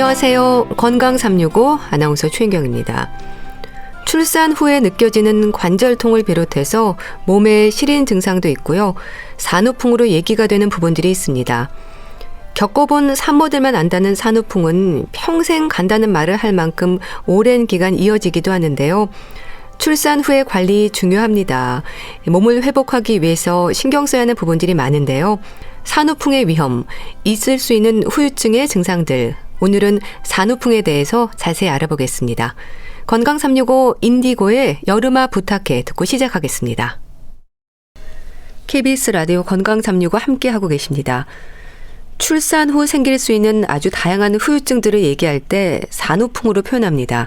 안녕하세요. 건강 365 아나운서 최인경입니다. 출산 후에 느껴지는 관절통을 비롯해서 몸에 시린 증상도 있고요. 산후풍으로 얘기가 되는 부분들이 있습니다. 겪어본 산모들만 안다는 산후풍은 평생 간다는 말을 할 만큼 오랜 기간 이어지기도 하는데요. 출산 후의 관리 중요합니다. 몸을 회복하기 위해서 신경 써야 하는 부분들이 많은데요. 산후풍의 위험, 있을 수 있는 후유증의 증상들, 오늘은 산후풍에 대해서 자세히 알아보겠습니다. 건강 365 인디고의 여름아 부탁해 듣고 시작하겠습니다. KBS 라디오 건강 365 함께하고 계십니다. 출산 후 생길 수 있는 아주 다양한 후유증들을 얘기할 때 산후풍으로 표현합니다.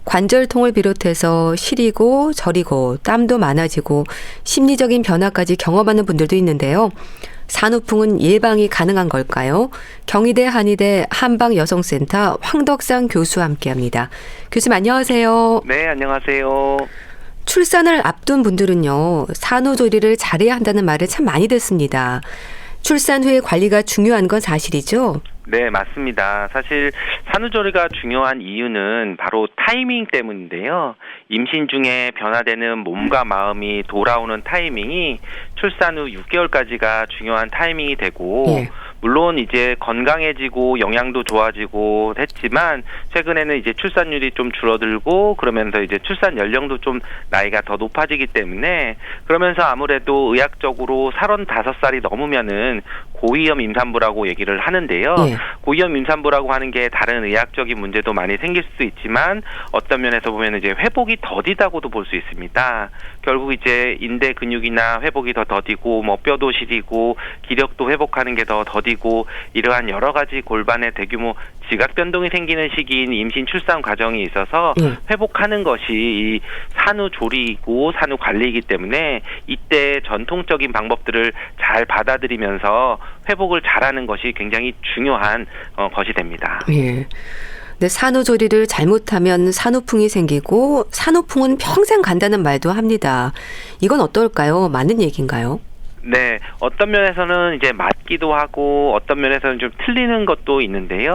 관절통을 비롯해서 시리고 저리고 땀도 많아지고 심리적인 변화까지 경험하는 분들도 있는데요. 산후풍은 예방이 가능한 걸까요? 경희대 한의대 한방여성센터 황덕상 교수와 함께합니다. 교수님 안녕하세요. 네, 안녕하세요. 출산을 앞둔 분들은요. 산후조리를 잘해야 한다는 말을 참 많이 듣습니다. 출산 후의 관리가 중요한 건 사실이죠? 네, 맞습니다. 사실 산후조리가 중요한 이유는 바로 타이밍 때문인데요. 임신 중에 변화되는 몸과 마음이 돌아오는 타이밍이 출산 후 6개월까지가 중요한 타이밍이 되고 물론 이제 건강해지고 영양도 좋아지고 했지만 최근에는 이제 출산율이 좀 줄어들고 그러면서 이제 출산 연령도 좀 나이가 더 높아지기 때문에 그러면서 아무래도 의학적으로 35살이 넘으면은 고위험 임산부라고 얘기를 하는데요. 고위험 임산부라고 하는 게 다른 의학적인 문제도 많이 생길 수 있지만 어떤 면에서 보면 이제 회복이 더디다고도 볼 수 있습니다. 결국 이제 인대 근육이나 회복이 더 더디고 뭐 뼈도 시리고 기력도 회복하는 게 더 더디고 이러한 여러 가지 골반의 대규모 지각 변동이 생기는 시기인 임신 출산 과정이 있어서 회복하는 것이 이 산후조리이고 산후관리이기 때문에 이때 전통적인 방법들을 잘 받아들이면서 회복을 잘하는 것이 굉장히 중요한 것이 됩니다. 예. 근데 산후조리를 잘못하면 산후풍이 생기고 산후풍은 평생 간다는 말도 합니다. 이건 어떨까요? 맞는 얘기인가요? 네, 어떤 면에서는 이제 맞기도 하고 어떤 면에서는 좀 틀리는 것도 있는데요.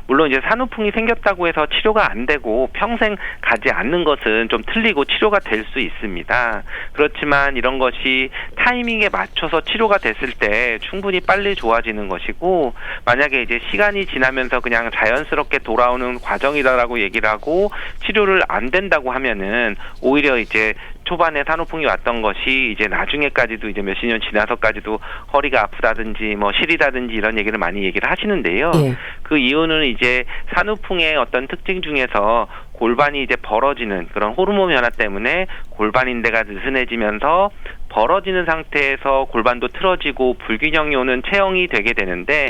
물론 이제 산후풍이 생겼다고 해서 치료가 안 되고 평생 가지 않는 것은 좀 틀리고 치료가 될 수 있습니다. 그렇지만 이런 것이 타이밍에 맞춰서 치료가 됐을 때 충분히 빨리 좋아지는 것이고 만약에 이제 시간이 지나면서 그냥 자연스럽게 돌아오는 과정이다라고 얘기를 하고 치료를 안 된다고 하면은 오히려 이제 초반에 산후풍이 왔던 것이 이제 나중에까지도 이제 몇십 년 지나서까지도 허리가 아프다든지 뭐 시리다든지 이런 얘기를 많이 얘기를 하시는데요. 그 이유는 이제 산후풍의 어떤 특징 중에서 골반이 이제 벌어지는 그런 호르몬 변화 때문에 골반 인대가 느슨해지면서 벌어지는 상태에서 골반도 틀어지고 불균형이 오는 체형이 되게 되는데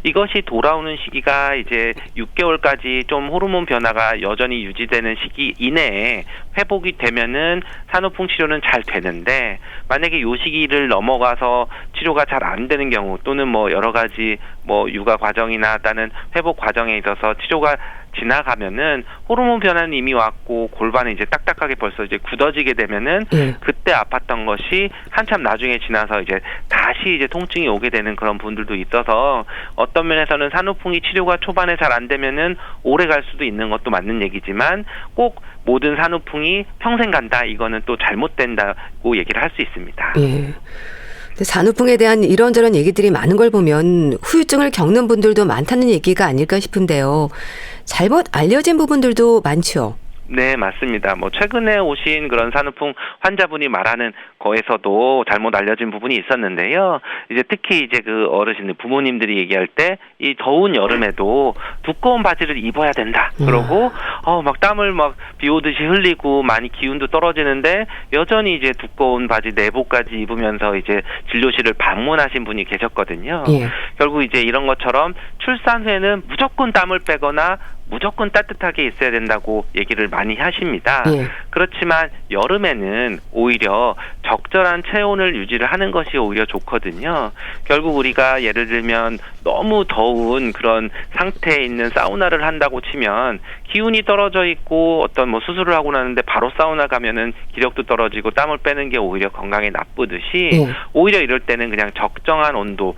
이것이 돌아오는 시기가 이제 6개월까지 좀 호르몬 변화가 여전히 유지되는 시기 이내에 회복이 되면은 산후풍 치료는 잘 되는데 만약에 요 시기를 넘어가서 치료가 잘 안 되는 경우 또는 뭐 여러 가지 뭐 육아 과정이나 다른 회복 과정에 있어서 치료가 지나가면은 호르몬 변화는 이미 왔고 골반이 이제 딱딱하게 벌써 이제 굳어지게 되면은 그때 아팠던 것이 한참 나중에 지나서 이제 다시 이제 통증이 오게 되는 그런 분들도 있어서 어떤 면에서는 산후풍이 치료가 초반에 잘 안 되면은 오래 갈 수도 있는 것도 맞는 얘기지만 꼭 모든 산후풍이 평생 간다 이거는 또 잘못된다고 얘기를 할 수 있습니다. 산후풍에 대한 이런저런 얘기들이 많은 걸 보면 후유증을 겪는 분들도 많다는 얘기가 아닐까 싶은데요. 잘못 알려진 부분들도 많죠. 네, 맞습니다. 뭐 최근에 오신 그런 산후풍 환자분이 말하는 거에서도 잘못 알려진 부분이 있었는데요. 이제 특히 이제 그 어르신들 부모님들이 얘기할 때 이 더운 여름에도 두꺼운 바지를 입어야 된다. 그러고 막 땀을 막 비 오듯이 흘리고 많이 기운도 떨어지는데 여전히 이제 두꺼운 바지 내복까지 입으면서 이제 진료실을 방문하신 분이 계셨거든요. 결국 이제 이런 것처럼 출산 후에는 무조건 땀을 빼거나 무조건 따뜻하게 있어야 된다고 얘기를 많이 하십니다. 그렇지만 여름에는 오히려 적절한 체온을 유지를 하는 것이 오히려 좋거든요. 결국 우리가 예를 들면 너무 더운 그런 상태에 있는 사우나를 한다고 치면 기운이 떨어져 있고 어떤 뭐 수술을 하고 나는데 바로 사우나 가면은 기력도 떨어지고 땀을 빼는 게 오히려 건강에 나쁘듯이 오히려 이럴 때는 그냥 적정한 온도,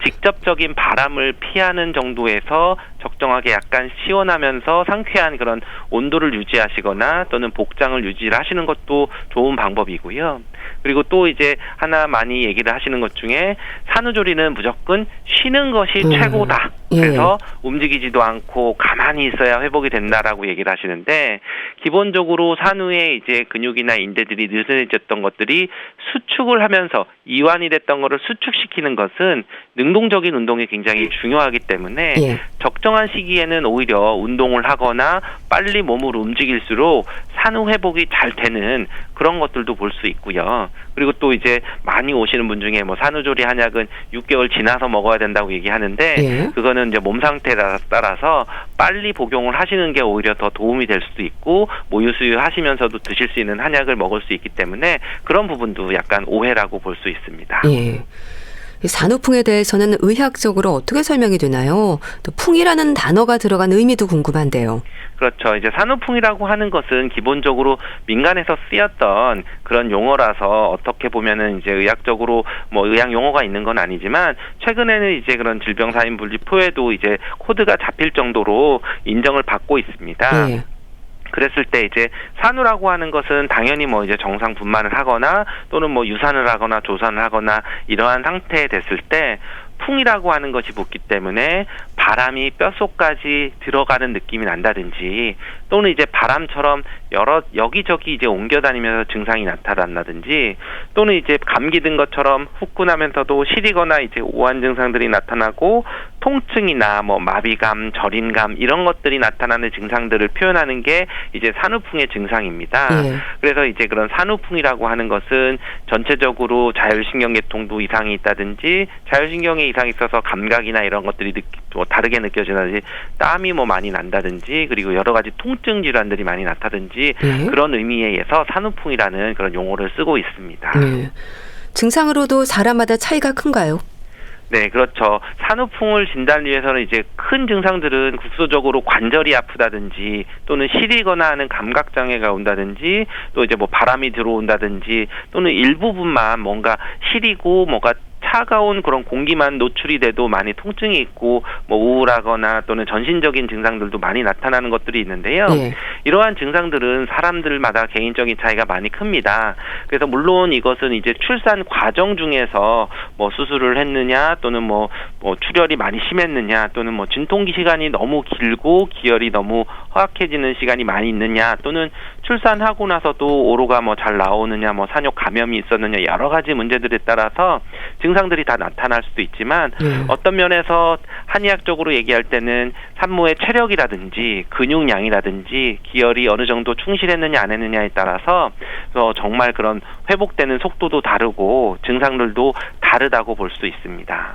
직접적인 바람을 피하는 정도에서 적정하게 약간 시원하면서 상쾌한 그런 온도를 유지하시거나 또는 복장을 유지를 하시는 것도 좋은 방법이고요. 그리고 또 이제 하나 많이 얘기를 하시는 것 중에 산후조리는 무조건 쉬는 것이 최고다. 그래서 움직이지도 않고 가만히 있어야 회복이 된다라고 얘기를 하시는데 기본적으로 산후에 이제 근육이나 인대들이 느슨해졌던 것들이 수축을 하면서 이완이 됐던 것을 수축시키는 것은 능동적인 운동이 굉장히 중요하기 때문에 적정한 시기에는 오히려 운동을 하거나 빨리 몸을 움직일수록 산후 회복이 잘 되는 그런 것들도 볼 수 있고요. 그리고 또 이제 많이 오시는 분 중에 뭐 산후조리 한약은 6개월 지나서 먹어야 된다고 얘기하는데 그거는 이제 몸 상태에 따라서 빨리 복용을 하시는 게 오히려 더 도움이 될 수도 있고 모유수유 하시면서도 드실 수 있는 한약을 먹을 수 있기 때문에 그런 부분도 약간 오해라고 볼 수 있습니다. 산후풍에 대해서는 의학적으로 어떻게 설명이 되나요? 또 풍이라는 단어가 들어간 의미도 궁금한데요. 그렇죠. 이제 산후풍이라고 하는 것은 기본적으로 민간에서 쓰였던 그런 용어라서 어떻게 보면은 이제 의학적으로 뭐 의학 용어가 있는 건 아니지만 최근에는 이제 그런 질병사인분리표에도 이제 코드가 잡힐 정도로 인정을 받고 있습니다. 그랬을 때 이제 산후라고 하는 것은 당연히 뭐 이제 정상 분만을 하거나 또는 뭐 유산을 하거나 조산을 하거나 이러한 상태에 됐을 때 풍이라고 하는 것이 붙기 때문에 바람이 뼛속까지 들어가는 느낌이 난다든지 또는 이제 바람처럼 여기저기 이제 옮겨다니면서 증상이 나타난다든지 또는 이제 감기 든 것처럼 후끈하면서도 시리거나 이제 오한 증상들이 나타나고 통증이나 뭐 마비감, 저림감 이런 것들이 나타나는 증상들을 표현하는 게 이제 산후풍의 증상입니다. 그래서 이제 그런 산후풍이라고 하는 것은 전체적으로 자율신경계통도 이상이 있다든지 자율신경에 이상이 있어서 감각이나 이런 것들이 뭐 다르게 느껴지다든지 땀이 뭐 많이 난다든지 그리고 여러 가지 통증 질환들이 많이 나타든지 그런 의미에 의해서 산후풍이라는 그런 용어를 쓰고 있습니다. 증상으로도 사람마다 차이가 큰가요? 네, 그렇죠. 산후풍을 진단 위해서는 이제 큰 증상들은 국소적으로 관절이 아프다든지 또는 시리거나 하는 감각 장애가 온다든지 또 이제 뭐 바람이 들어온다든지 또는 일부분만 뭔가 시리고 뭔가 차가운 그런 공기만 노출이 돼도 많이 통증이 있고 뭐 우울하거나 또는 전신적인 증상들도 많이 나타나는 것들이 있는데요. 이러한 증상들은 사람들마다 개인적인 차이가 많이 큽니다. 그래서 물론 이것은 이제 출산 과정 중에서 뭐 수술을 했느냐 또는 뭐 출혈이 많이 심했느냐 또는 뭐 진통기 시간이 너무 길고 기혈이 너무 허약해지는 시간이 많이 있느냐 또는 출산하고 나서도 오로가 뭐 잘 나오느냐 뭐 산욕 감염이 있었느냐 여러 가지 문제들에 따라서 증상들이 다 나타날 수도 있지만 어떤 면에서 한의학적으로 얘기할 때는 산모의 체력이라든지 근육량이라든지 기혈이 어느 정도 충실했느냐 안 했느냐에 따라서 정말 그런 회복되는 속도도 다르고 증상들도 다르다고 볼 수 있습니다.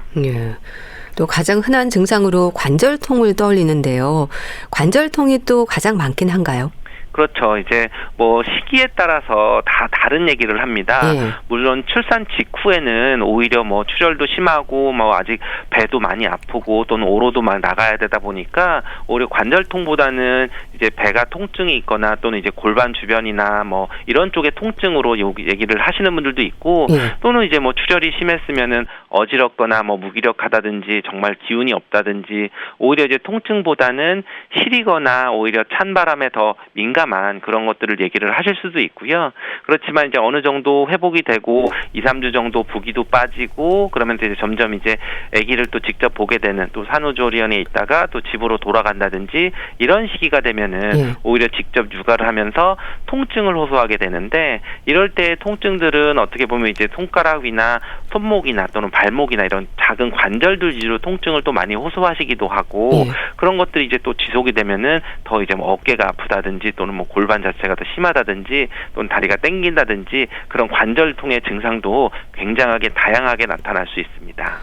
또 가장 흔한 증상으로 관절통을 떠올리는데요. 관절통이 또 가장 많긴 한가요? 그렇죠. 이제 뭐 시기에 따라서 다 다른 얘기를 합니다. 물론 출산 직후에는 오히려 뭐 출혈도 심하고 뭐 아직 배도 많이 아프고 또는 오로도 막 나가야 되다 보니까 오히려 관절통보다는 이제 배가 통증이 있거나 또는 이제 골반 주변이나 뭐 이런 쪽의 통증으로 얘기를 하시는 분들도 있고 또는 이제 뭐 출혈이 심했으면은 어지럽거나 뭐 무기력하다든지 정말 기운이 없다든지 오히려 이제 통증보다는 시리거나 오히려 찬 바람에 더 민감한 그런 것들을 얘기를 하실 수도 있고요. 그렇지만 이제 어느 정도 회복이 되고 2, 3주 정도 부기도 빠지고 그러면 이제 점점 이제 아기를 또 직접 보게 되는 또 산후조리원에 있다가 또 집으로 돌아간다든지 이런 시기가 되면은 오히려 직접 육아를 하면서 통증을 호소하게 되는데 이럴 때 통증들은 어떻게 보면 이제 손가락 위나 손목이나 또는 발목이나 이런 작은 관절들 위주로 통증을 또 많이 호소하시기도 하고 그런 것들이 이제 또 지속이 되면은 더 이제 뭐 어깨가 아프다든지 또는 뭐 골반 자체가 더 심하다든지 또는 다리가 땡긴다든지 그런 관절통의 증상도 굉장하게 다양하게 나타날 수 있습니다.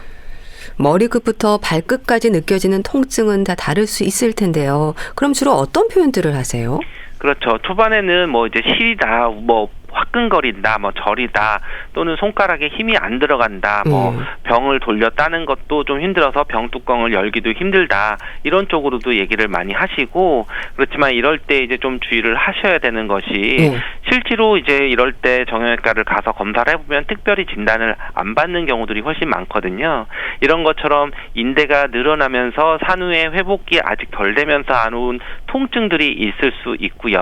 머리끝부터 발끝까지 느껴지는 통증은 다 다를 수 있을 텐데요. 그럼 주로 어떤 표현들을 하세요? 그렇죠. 초반에는 뭐 이제 시리다, 뭐 화끈거린다, 뭐 저리다, 또는 손가락에 힘이 안 들어간다, 뭐 병을 돌려 따는 것도 좀 힘들어서 병 뚜껑을 열기도 힘들다, 이런 쪽으로도 얘기를 많이 하시고, 그렇지만 이럴 때 이제 좀 주의를 하셔야 되는 것이 실제로 이제 이럴 때 정형외과를 가서 검사를 해보면 특별히 진단을 안 받는 경우들이 훨씬 많거든요. 이런 것처럼 인대가 늘어나면서 산후의 회복이 아직 덜 되면서 안 온 통증들이 있을 수 있고요.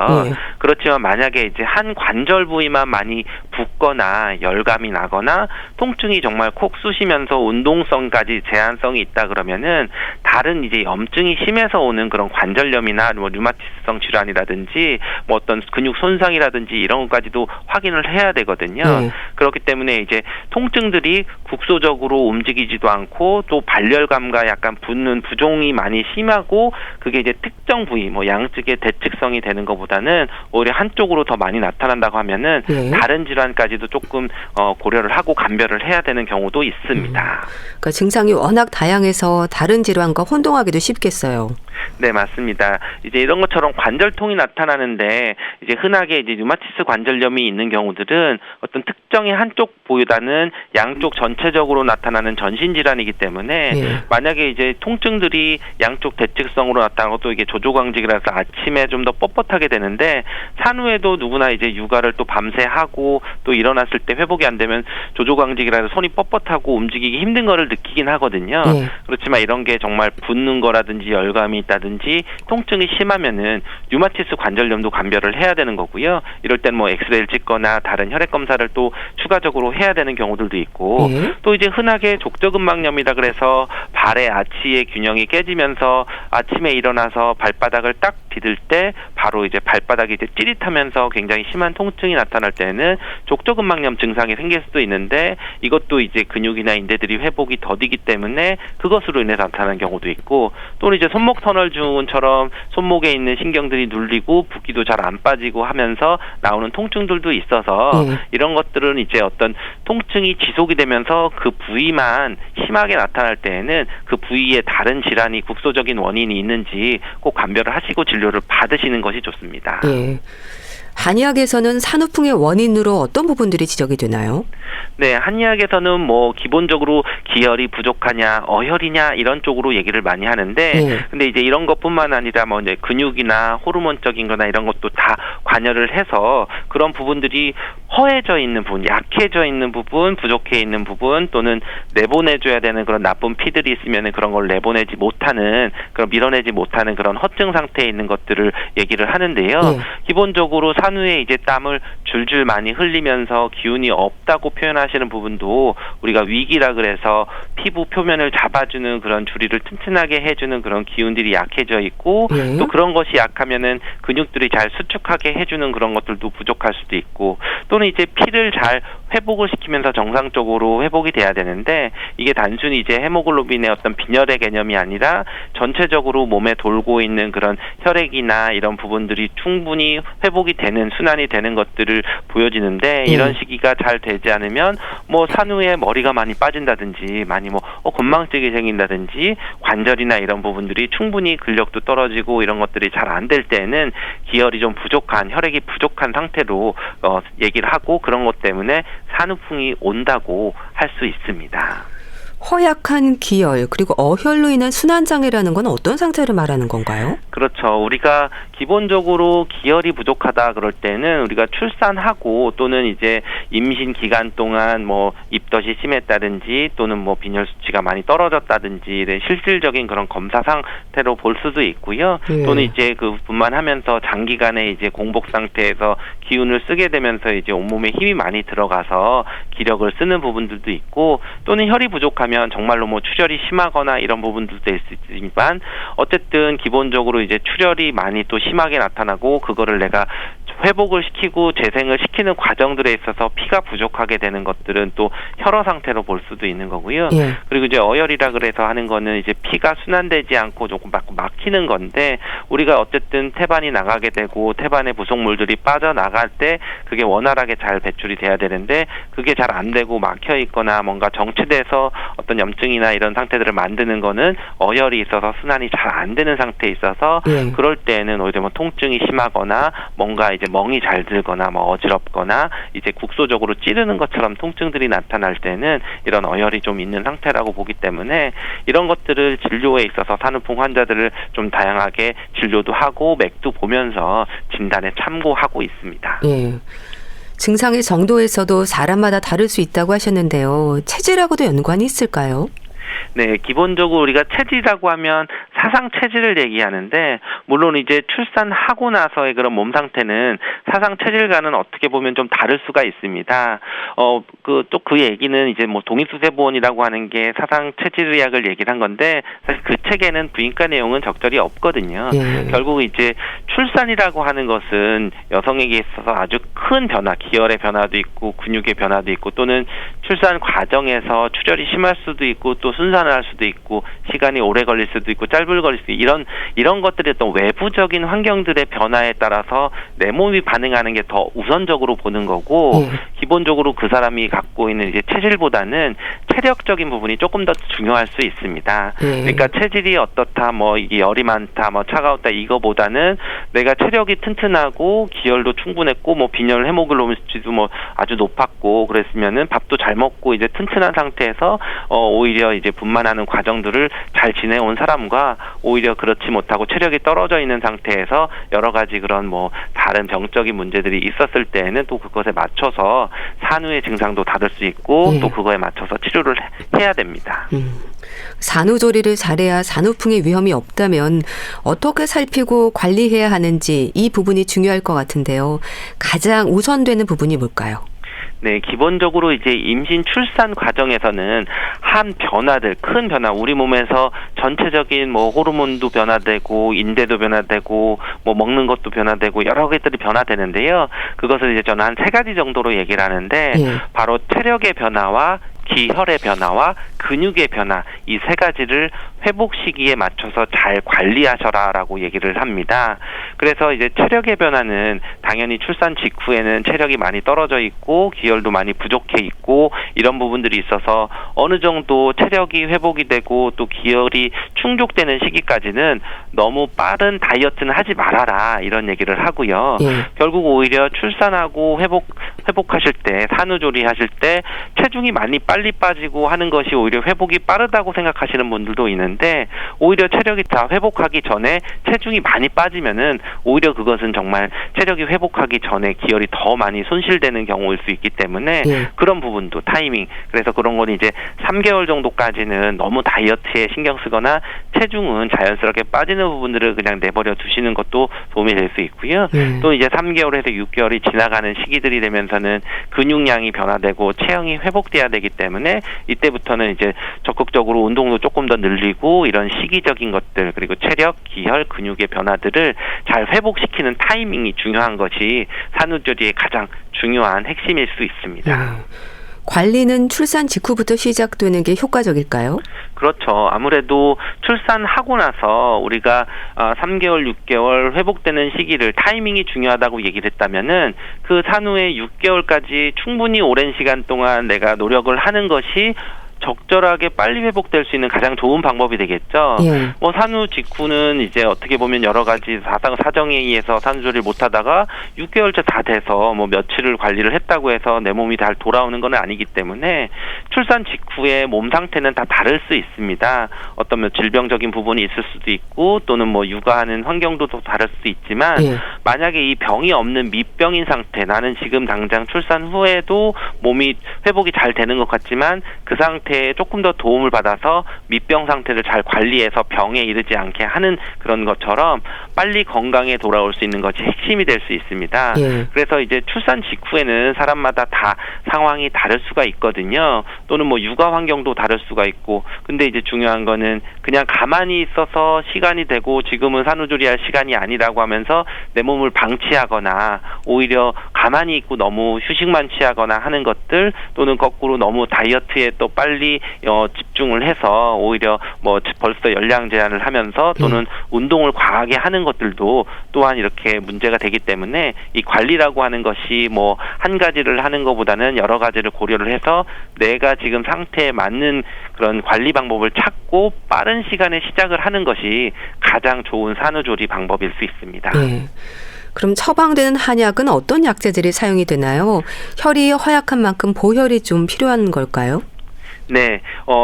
그렇지만 만약에 이제 한 관절 부위만 많이 붓거나 열감이 나거나 통증이 정말 콕 쑤시면서 운동성까지 제한성이 있다 그러면은 다른 이제 염증이 심해서 오는 그런 관절염이나 뭐 류마티스성 질환이라든지 뭐 어떤 근육 손상이라든지 이런 것까지도 확인을 해야 되거든요. 그렇기 때문에 이제 통증들이 국소적으로 움직이지도 않고 또 발열감과 약간 붓는 부종이 많이 심하고 그게 이제 특정 부위 뭐 양측의 대측성이 되는 것보다는 오히려 한쪽으로 더 많이 나타난다고 하면은 다른 질환까지도 조금 고려를 하고 감별을 해야 되는 경우도 있습니다. 그러니까 증상이 워낙 다양해서 다른 질환과 혼동하기도 쉽겠어요. 네, 맞습니다. 이제 이런 것처럼 관절통이 나타나는데 이제 흔하게 이제 류마티스 관절염이 있는 경우들은 어떤 특정의 한쪽 보다는 양쪽 전체적으로 나타나는 전신 질환이기 때문에 만약에 이제 통증들이 양쪽 대측성으로 나타나고 또 이게 조조광직이라서 아침에 좀 더 뻣뻣하게 되는데 산후에도 누구나 이제 육아를 또 밤새 하고 또 일어났을 때 회복이 안 되면 조조광직이라서 손이 뻣뻣하고 움직이기 힘든 거를 느끼긴 하거든요. 그렇지만 이런 게 정말 붓는 거라든지 열감이 있다든지 통증이 심하면은 류마티스 관절염도 감별을 해야 되는 거고요. 이럴 땐 뭐 엑스레이를 찍거나 다른 혈액 검사를 또 추가적으로 해야 되는 경우들도 있고 또 이제 흔하게 족저근막염이라 그래서 발의 아치의 균형이 깨지면서 아침에 일어나서 발바닥을 딱 디딜 때 바로 이제 발바닥이 이제 찌릿하면서 굉장히 심한 통증이 나타날 때는 족저근막염 증상이 생길 수도 있는데 이것도 이제 근육이나 인대들이 회복이 더디기 때문에 그것으로 인해서 나타나는 경우도 있고 또는 이제 손목 터널 증후군처럼 손목에 있는 신경들이 눌리고 붓기도 잘 안 빠지고 하면서 나오는 통증들도 있어서 이런 것들은 이제 어떤 통증이 지속이 되면서 그 부위만 심하게 나타날 때에는 그 부위에 다른 질환이 국소적인 원인이 있는지 꼭 감별을 하시고 진료를 받으시는 것이 좋습니다. 한의학에서는 산후풍의 원인으로 어떤 부분들이 지적이 되나요? 네, 한의학에서는 뭐 기본적으로 기혈이 부족하냐, 어혈이냐 이런 쪽으로 얘기를 많이 하는데, 근데 이제 이런 것뿐만 아니라 뭐 이제 근육이나 호르몬적인거나 이런 것도 다 관여를 해서 그런 부분들이 허해져 있는 부분, 약해져 있는 부분, 부족해 있는 부분 또는 내보내줘야 되는 그런 나쁜 피들이 있으면 그런 걸 내보내지 못하는 그런 밀어내지 못하는 그런 허증 상태에 있는 것들을 얘기를 하는데요. 기본적으로 산후에 이제 땀을 줄줄 많이 흘리면서 기운이 없다고 표현하시는 부분도 우리가 위기라 그래서 피부 표면을 잡아주는 그런 주리를 튼튼하게 해주는 그런 기운들이 약해져 있고 또 그런 것이 약하면은 근육들이 잘 수축하게 해주는 그런 것들도 부족할 수도 있고 또는 이제 피를 잘 회복을 시키면서 정상적으로 회복이 돼야 되는데 이게 단순히 이제 헤모글로빈의 어떤 빈혈의 개념이 아니라 전체적으로 몸에 돌고 있는 그런 혈액이나 이런 부분들이 충분히 회복이 되는 순환이 되는 것들을 보여지는데 이런 시기가 잘 되지 않으면 뭐 산후에 머리가 많이 빠진다든지 많이 뭐 건망증이 생긴다든지 관절이나 이런 부분들이 충분히 근력도 떨어지고 이런 것들이 잘 안 될 때는 기혈이 좀 부족한 혈액이 부족한 상태로 얘기를 하고 그런 것 때문에 산후풍이 온다고 할 수 있습니다. 허약한 기혈 그리고 어혈로 인한 순환장애라는 건 어떤 상태를 말하는 건가요? 그렇죠. 우리가 기본적으로 기혈이 부족하다 그럴 때는 우리가 출산하고 또는 이제 임신 기간 동안 뭐 입덧이 심했다든지 또는 뭐 빈혈 수치가 많이 떨어졌다든지 이런 실질적인 그런 검사 상태로 볼 수도 있고요. 또는 이제 그뿐만 하면서 장기간에 이제 공복 상태에서 기운을 쓰게 되면서 이제 온몸에 힘이 많이 들어가서 기력을 쓰는 부분들도 있고 또는 혈이 부족하면 정말로 뭐 출혈이 심하거나 이런 부분들도 될 수 있지만 어쨌든 기본적으로 이제 출혈이 많이 또 심하게 나타나고 그거를 내가 회복을 시키고 재생을 시키는 과정들에 있어서 피가 부족하게 되는 것들은 또 혈어 상태로 볼 수도 있는 거고요. 예. 그리고 이제 어혈이라 그래서 하는 거는 이제 피가 순환되지 않고 조금 막히는 건데, 우리가 어쨌든 태반이 나가게 되고 태반의 부속물들이 빠져나갈 때 그게 원활하게 잘 배출이 돼야 되는데, 그게 잘 안 되고 막혀 있거나 뭔가 정체돼서 어떤 염증이나 이런 상태들을 만드는 거는 어혈이 있어서 순환이 잘 안 되는 상태에 있어서 예. 그럴 때는 오히려 뭐 통증이 심하거나 뭔가 이제 멍이 잘 들거나 뭐 어지럽거나 이제 국소적으로 찌르는 것처럼 통증들이 나타날 때는 이런 어혈이 좀 있는 상태라고 보기 때문에, 이런 것들을 진료에 있어서 산후풍 환자들을 좀 다양하게 진료도 하고 맥도 보면서 진단에 참고하고 있습니다. 예. 증상의 정도에서도 사람마다 다를 수 있다고 하셨는데요. 체질하고도 연관이 있을까요? 네, 기본적으로 우리가 체질이라고 하면 사상 체질을 얘기하는데, 물론 이제 출산하고 나서의 그런 몸 상태는 사상 체질과는 어떻게 보면 좀 다를 수가 있습니다. 그 얘기는 이제 뭐 동의수세보원이라고 하는 게 사상 체질의학을 얘기를 한 건데, 사실 그 책에는 부인과 내용은 적절히 없거든요. 예. 결국 이제 출산이라고 하는 것은 여성에게 있어서 아주 큰 변화, 기혈의 변화도 있고 근육의 변화도 있고, 또는 출산 과정에서 출혈이 심할 수도 있고 또 순산을 할 수도 있고 시간이 오래 걸릴 수도 있고 짧을 걸릴 수도 있고, 이런 것들이 어떤 외부적인 환경들의 변화에 따라서 내 몸이 반응하는 게 더 우선적으로 보는 거고, 기본적으로 그 사람이 갖고 있는 이제 체질보다는 체력적인 부분이 조금 더 중요할 수 있습니다. 그러니까 체질이 어떻다, 뭐 이게 열이 많다, 뭐 차가웠다, 이거보다는 내가 체력이 튼튼하고 기혈도 충분했고 뭐 빈혈 헤모글로빈 수치도 뭐 아주 높았고 그랬으면은 밥도 잘 먹고 이제 튼튼한 상태에서 오히려 이제 분만하는 과정들을 잘 지내온 사람과, 오히려 그렇지 못하고 체력이 떨어져 있는 상태에서 여러 가지 그런 뭐 다른 병적인 문제들이 있었을 때에는 또 그것에 맞춰서 산후의 증상도 다를 수 있고 또 그거에 맞춰서 치료를 해야 됩니다. 산후조리를 잘해야 산후풍의 위험이 없다면 어떻게 살피고 관리해야 하는지, 이 부분이 중요할 것 같은데요. 가장 우선되는 부분이 뭘까요? 네, 기본적으로 이제 임신 출산 과정에서는 한 변화들, 큰 변화, 우리 몸에서 전체적인 뭐 호르몬도 변화되고 인대도 변화되고 뭐 먹는 것도 변화되고 여러 개들이 변화되는데요. 그것을 이제 저는 한 3가지 정도로 얘기를 하는데, 바로 체력의 변화와 기혈의 변화와 근육의 변화, 이 3가지를 회복 시기에 맞춰서 잘 관리하셔라라고 얘기를 합니다. 그래서 이제 체력의 변화는 당연히 출산 직후에는 체력이 많이 떨어져 있고 기혈도 많이 부족해 있고 이런 부분들이 있어서 어느 정도 체력이 회복이 되고 또 기혈이 충족되는 시기까지는 너무 빠른 다이어트는 하지 말아라, 이런 얘기를 하고요. 결국 오히려 출산하고 회복하실 때, 산후조리 하실 때 체중이 많이 빨리 빠지고 하는 것이 오히려 회복이 빠르다고 생각하시는 분들도 있는데, 오히려 체력이 다 회복하기 전에 체중이 많이 빠지면은 오히려 그것은 정말 체력이 회복하기 전에 기혈이 더 많이 손실되는 경우일 수 있기 때문에 그런 부분도 타이밍, 그래서 그런 건 이제 3개월 정도까지는 너무 다이어트에 신경 쓰거나 체중은 자연스럽게 빠지는 부분들을 그냥 내버려 두시는 것도 도움이 될 수 있고요. 또 이제 3개월에서 6개월이 지나가는 시기들이 되면서는 근육량이 변화되고 체형이 회복돼야 되기 때문에 이때부터는 이제 적극적으로 운동도 조금 더 늘리고 이런 시기적인 것들, 그리고 체력, 기혈, 근육의 변화들을 잘 회복시키는 타이밍이 중요한 것이 산후조리의 가장 중요한 핵심일 수 있습니다. 관리는 출산 직후부터 시작되는 게 효과적일까요? 그렇죠. 아무래도 출산하고 나서 우리가 3개월, 6개월 회복되는 시기를, 타이밍이 중요하다고 얘기를 했다면은 그 산후에 6개월까지 충분히 오랜 시간 동안 내가 노력을 하는 것이 적절하게 빨리 회복될 수 있는 가장 좋은 방법이 되겠죠. 뭐 산후 직후는 이제 어떻게 보면 여러 가지 사정에 의해서 산후조리를 못하다가 6개월째 다 돼서 뭐 며칠을 관리를 했다고 해서 내 몸이 잘 돌아오는 건 아니기 때문에 출산 직후의 몸 상태는 다 다를 수 있습니다. 어떤 뭐 질병적인 부분이 있을 수도 있고 또는 뭐 육아하는 환경도 또 다를 수도 있지만 만약에 이 병이 없는 미병인 상태, 나는 지금 당장 출산 후에도 몸이 회복이 잘 되는 것 같지만 그 상태에 조금 더 도움을 받아서 밑병 상태를 잘 관리해서 병에 이르지 않게 하는 그런 것처럼 빨리 건강에 돌아올 수 있는 것이 핵심이 될 수 있습니다. 그래서 이제 출산 직후에는 사람마다 다 상황이 다를 수가 있거든요. 또는 뭐 육아 환경도 다를 수가 있고, 근데 이제 중요한 거는 그냥 가만히 있어서 시간이 되고 지금은 산후조리할 시간이 아니라고 하면서 내 몸을 방치하거나 오히려 가만히 있고 너무 휴식만 취하거나 하는 것들, 또는 거꾸로 너무 다이어트에 또 빨리 집중을 해서 오히려 뭐 벌써 열량 제한을 하면서 또는 운동을 과하게 하는 것들도 또한 이렇게 문제가 되기 때문에 이 관리라고 하는 것이 뭐 한 가지를 하는 것보다는 여러 가지를 고려를 해서 내가 지금 상태에 맞는 그런 관리 방법을 찾고 빠른 시간에 시작을 하는 것이 가장 좋은 산후조리 방법일 수 있습니다. 네. 그럼 처방되는 한약은 어떤 약재들이 사용이 되나요? 혈이 허약한 만큼 보혈이 좀 필요한 걸까요? 네,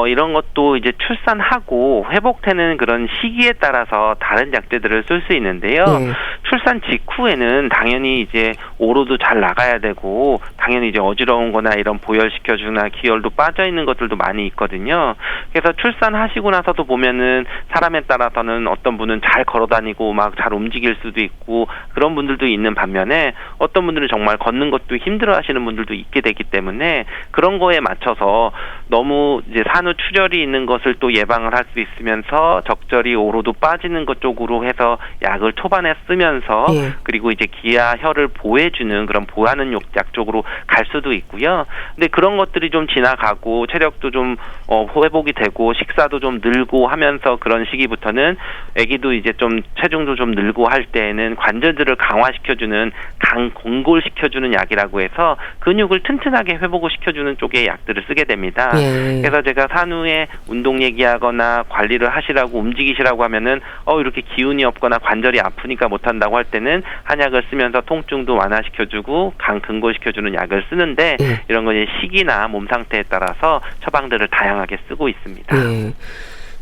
이런 것도 이제 출산하고 회복되는 그런 시기에 따라서 다른 약재들을 쓸 수 있는데요. 출산 직후에는 당연히 이제 오로도 잘 나가야 되고, 당연히 이제 어지러운 거나 이런 보혈시켜주나 기혈도 빠져있는 것들도 많이 있거든요. 그래서 출산하시고 나서도 보면은 사람에 따라서는 어떤 분은 잘 걸어다니고 막 잘 움직일 수도 있고 그런 분들도 있는 반면에, 어떤 분들은 정말 걷는 것도 힘들어 하시는 분들도 있게 되기 때문에 그런 거에 맞춰서 너무 이제 산후출혈이 있는 것을 또 예방을 할 수 있으면서 적절히 오로도 빠지는 것 쪽으로 해서 약을 초반에 쓰면서 그리고 이제 기아 혈을 보호해주는 그런 보하는 약 쪽으로 갈 수도 있고요. 근데 그런 것들이 좀 지나가고 체력도 좀 회복이 되고 식사도 좀 늘고 하면서 그런 시기부터는 아기도 이제 좀 체중도 좀 늘고 할 때에는 관절들을 강화시켜주는 강골시켜주는 약이라고 해서 근육을 튼튼하게 회복을 시켜주는 쪽의 약들을 쓰게 됩니다. 그래서 제가 산후에 운동 얘기하거나 관리를 하시라고 움직이시라고 하면은 이렇게 기운이 없거나 관절이 아프니까 못한다고 할 때는 한약을 쓰면서 통증도 완화시켜주고 근골시켜주는 약을 쓰는데 이런 건 시기나 몸 상태에 따라서 처방들을 다양하게 쓰고 있습니다.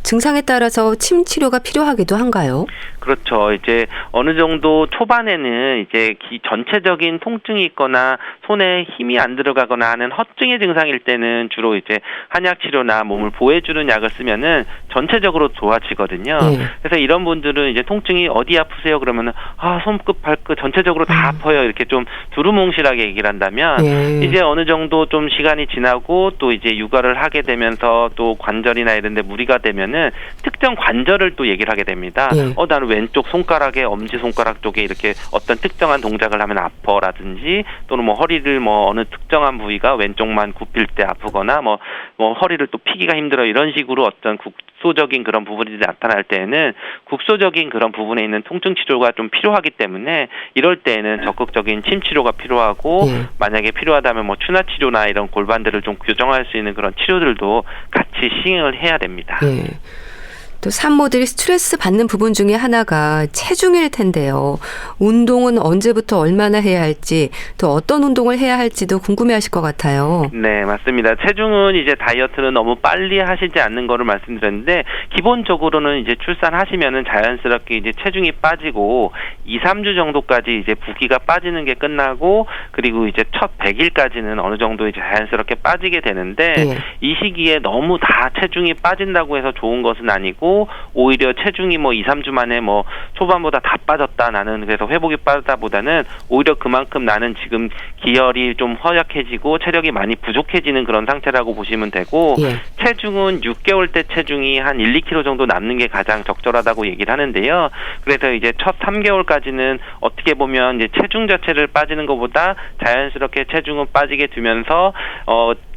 증상에 따라서 침 치료가 필요하기도 한가요? 그렇죠. 이제 어느 정도 초반에는 이제 전체적인 통증이 있거나 손에 힘이 안 들어가거나 하는 허증의 증상일 때는 주로 이제 한약 치료나 몸을 보호해주는 약을 쓰면은 전체적으로 좋아지거든요. 그래서 이런 분들은 이제 통증이 어디 아프세요? 그러면은 손끝 발끝 전체적으로 다 아파요. 이렇게 좀 두루뭉실하게 얘기를 한다면 이제 어느 정도 좀 시간이 지나고 또 이제 육아를 하게 되면서 또 관절이나 이런 데 무리가 되면은 특정 관절을 또 얘기를 하게 됩니다. 나는 왼쪽 손가락에 엄지손가락 쪽에 이렇게 어떤 특정한 동작을 하면 아파라든지, 또는 뭐 허리를 뭐 어느 특정한 부위가 왼쪽만 굽힐 때 아프거나 뭐 허리를 또 피기가 힘들어, 이런 식으로 어떤 국소적인 그런 부분이 나타날 때에는 국소적인 그런 부분에 있는 통증 치료가 좀 필요하기 때문에 이럴 때에는 적극적인 침 치료가 필요하고 만약에 필요하다면 뭐 추나 치료나 이런 골반들을 좀 교정할 수 있는 그런 치료들도 같이 시행을 해야 됩니다. 또 산모들이 스트레스 받는 부분 중에 하나가 체중일 텐데요. 운동은 언제부터 얼마나 해야 할지, 또 어떤 운동을 해야 할지도 궁금해하실 것 같아요. 네, 맞습니다. 체중은 이제 다이어트는 너무 빨리 하시지 않는 거를 말씀드렸는데, 기본적으로는 이제 출산하시면은 자연스럽게 이제 체중이 빠지고 2, 3주 정도까지 이제 부기가 빠지는 게 끝나고, 그리고 이제 첫 100일까지는 어느 정도 이제 자연스럽게 빠지게 되는데 이 시기에 너무 다 체중이 빠진다고 해서 좋은 것은 아니고, 오히려 체중이 뭐 2, 3주 만에 뭐 초반보다 다 빠졌다, 나는 그래서 회복이 빠르다보다는 오히려 그만큼 나는 지금 기혈이 좀 허약해지고 체력이 많이 부족해지는 그런 상태라고 보시면 되고, 체중은 6개월 때 체중이 한 1, 2kg 정도 남는 게 가장 적절하다고 얘기를 하는데요. 그래서 이제 첫 3개월까지는 어떻게 보면 이제 체중 자체를 빠지는 것보다 자연스럽게 체중은 빠지게 두면서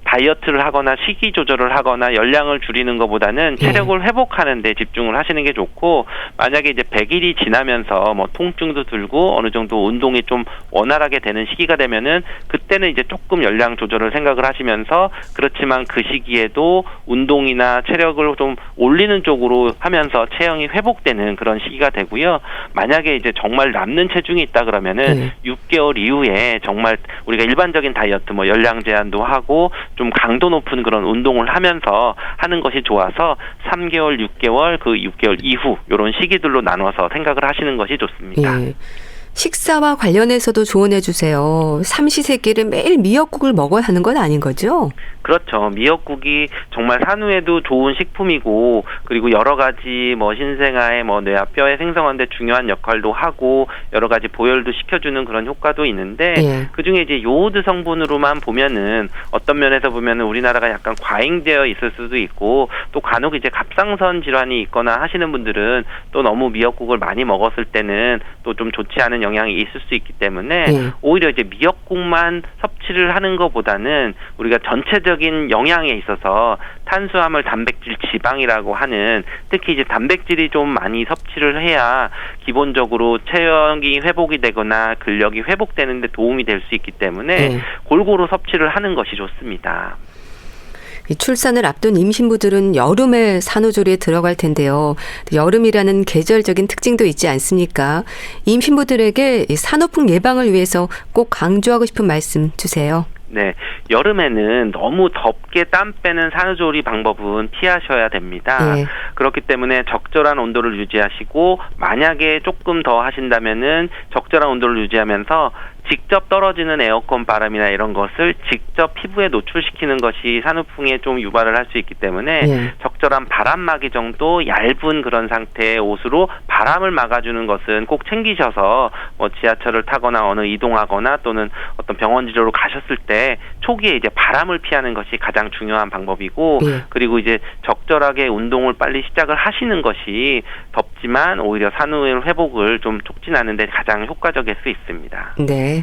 다이어트를 하거나 식이 조절을 하거나 열량을 줄이는 것보다는 체력을 회복하는 데 집중을 하시는 게 좋고, 만약에 이제 100일이 지나면서 뭐 통증도 들고 어느 정도 운동이 좀 원활하게 되는 시기가 되면은 그때는 이제 조금 열량 조절을 생각을 하시면서, 그렇지만 그 시기에도 운동이나 체력을 좀 올리는 쪽으로 하면서 체형이 회복되는 그런 시기가 되고요. 만약에 이제 정말 남는 체중이 있다 그러면은 6개월 이후에 정말 우리가 일반적인 다이어트 뭐 열량 제한도 하고 좀 강도 높은 그런 운동을 하면서 하는 것이 좋아서 3개월, 6개월, 그 6개월 이후 이런 시기들로 나눠서 생각을 하시는 것이 좋습니다. 식사와 관련해서도 조언해 주세요. 삼시세끼를 매일 미역국을 먹어야 하는 건 아닌 거죠? 그렇죠. 미역국이 정말 산후에도 좋은 식품이고, 그리고 여러 가지 뭐 신생아의 뭐 뇌와 뼈의 생성하는 데 중요한 역할도 하고 여러 가지 보혈도 시켜주는 그런 효과도 있는데 그중에 이제 요오드 성분으로만 보면은 어떤 면에서 보면은 우리나라가 약간 과잉되어 있을 수도 있고, 또 간혹 이제 갑상선 질환이 있거나 하시는 분들은 또 너무 미역국을 많이 먹었을 때는 또 좀 좋지 않은 영향이 있을 수 있기 때문에 오히려 이제 미역국만 섭취를 하는 것보다는 우리가 전체적인 영양에 있어서 탄수화물, 단백질, 지방이라고 하는 특히 이제 단백질이 좀 많이 섭취를 해야 기본적으로 체력이 회복이 되거나 근력이 회복되는 데 도움이 될 수 있기 때문에 골고루 섭취를 하는 것이 좋습니다. 이 출산을 앞둔 임신부들은 여름에 산후조리에 들어갈 텐데요. 여름이라는 계절적인 특징도 있지 않습니까? 임신부들에게 이 산후풍 예방을 위해서 꼭 강조하고 싶은 말씀 주세요. 네, 여름에는 너무 덥게 땀 빼는 산후조리 방법은 피하셔야 됩니다. 그렇기 때문에 적절한 온도를 유지하시고 만약에 조금 더 하신다면은 적절한 온도를 유지하면서 직접 떨어지는 에어컨 바람이나 이런 것을 직접 피부에 노출시키는 것이 산후풍에 좀 유발을 할 수 있기 때문에 적절한 바람막이 정도 얇은 그런 상태의 옷으로 바람을 막아주는 것은 꼭 챙기셔서 뭐 지하철을 타거나 어느 이동하거나 또는 어떤 병원 진료로 가셨을 때 초기에 이제 바람을 피하는 것이 가장 중요한 방법이고 그리고 이제 적절하게 운동을 빨리 시작을 하시는 것이 덥지만 오히려 산후의 회복을 좀 촉진하는 데 가장 효과적일 수 있습니다. 네.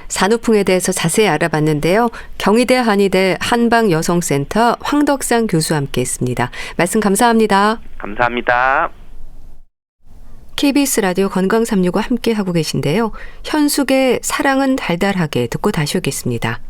산후풍에 대해서 자세히 알아봤는데요. 경희대 한의대 한방여성센터 황덕상 교수와 함께했습니다. 말씀 감사합니다. 감사합니다. KBS 라디오 건강365 함께하고 계신데요. 현숙의 사랑은 달달하게 듣고 다시 오겠습니다.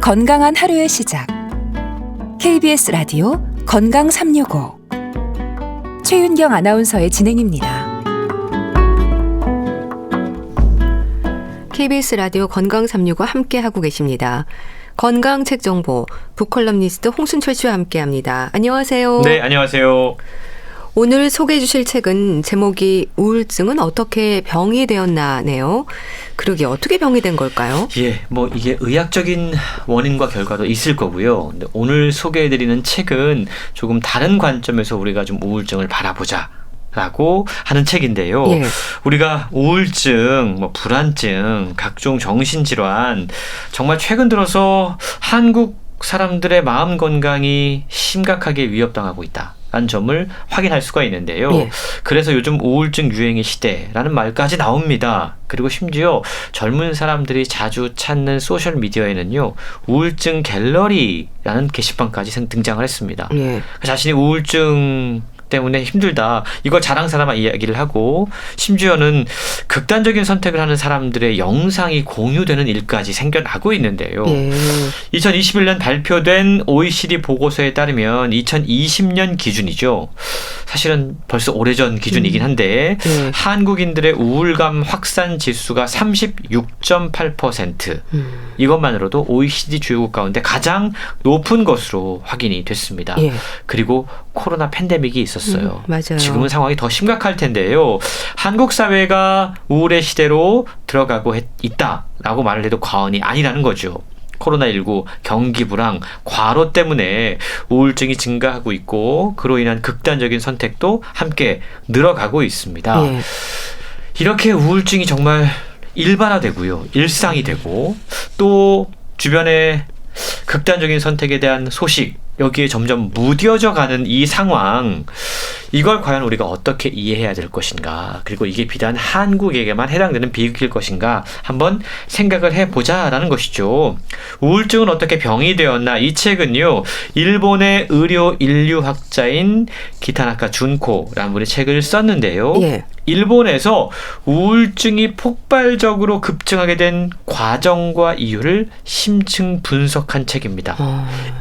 건강한 하루의 시작. KBS 라디오 건강365 최윤경 아나운서의 진행입니다. KBS 라디오 건강365 함께하고 계십니다. 건강책 정보 북컬럼니스트 홍순철 씨와 함께합니다. 안녕하세요. 네, 안녕하세요. 오늘 소개해 주실 책은 제목이 우울증은 어떻게 병이 되었나네요. 그러게 어떻게 병이 된 걸까요? 예, 뭐 이게 의학적인 원인과 결과도 있을 거고요. 근데 오늘 소개해 드리는 책은 조금 다른 관점에서 우리가 좀 우울증을 바라보자. 라고 하는 책인데요. 우리가 우울증, 뭐 불안증, 각종 정신질환 정말 최근 들어서 한국 사람들의 마음 건강이 심각하게 위협당하고 있다. 라는 점을 확인할 수가 있는데요. 그래서 요즘 우울증 유행의 시대라는 말까지 나옵니다. 그리고 심지어 젊은 사람들이 자주 찾는 소셜미디어에는요. 우울증 갤러리라는 게시판까지 등장을 했습니다. 자신이 우울증 때문에 힘들다. 이걸 자랑 삼아 이야기를 하고 심지어는 극단적인 선택을 하는 사람들의 영상이 공유되는 일까지 생겨나고 있는데요. 2021년 발표된 OECD 보고서에 따르면 2020년 기준이죠. 사실은 벌써 오래전 기준이긴 한데 한국인들의 우울감 확산 지수가 36.8%. 이것만으로도 OECD 주요국 가운데 가장 높은 것으로 확인이 됐습니다. 그리고 코로나 팬데믹이 있었어요. 맞아요. 지금은 상황이 더 심각할 텐데요. 한국 사회가 우울의 시대로 들어가고 있다라고 말을 해도 과언이 아니라는 거죠. 코로나19, 경기 불황, 과로 때문에 우울증이 증가하고 있고 그로 인한 극단적인 선택도 함께 늘어가고 있습니다. 이렇게 우울증이 정말 일반화되고요. 일상이 되고 또 주변에 극단적인 선택에 대한 소식 여기에 점점 무뎌져 가는 이 상황 이걸 과연 우리가 어떻게 이해해야 될 것인가 그리고 이게 비단 한국에게만 해당되는 비극일 것인가 한번 생각을 해보자라는 것이죠. 우울증은 어떻게 병이 되었나 이 책은요. 일본의 의료 인류학자인 기타나카 준코라는 분이 책을 썼는데요. 일본에서 우울증이 폭발적으로 급증하게 된 과정과 이유를 심층 분석한 책입니다.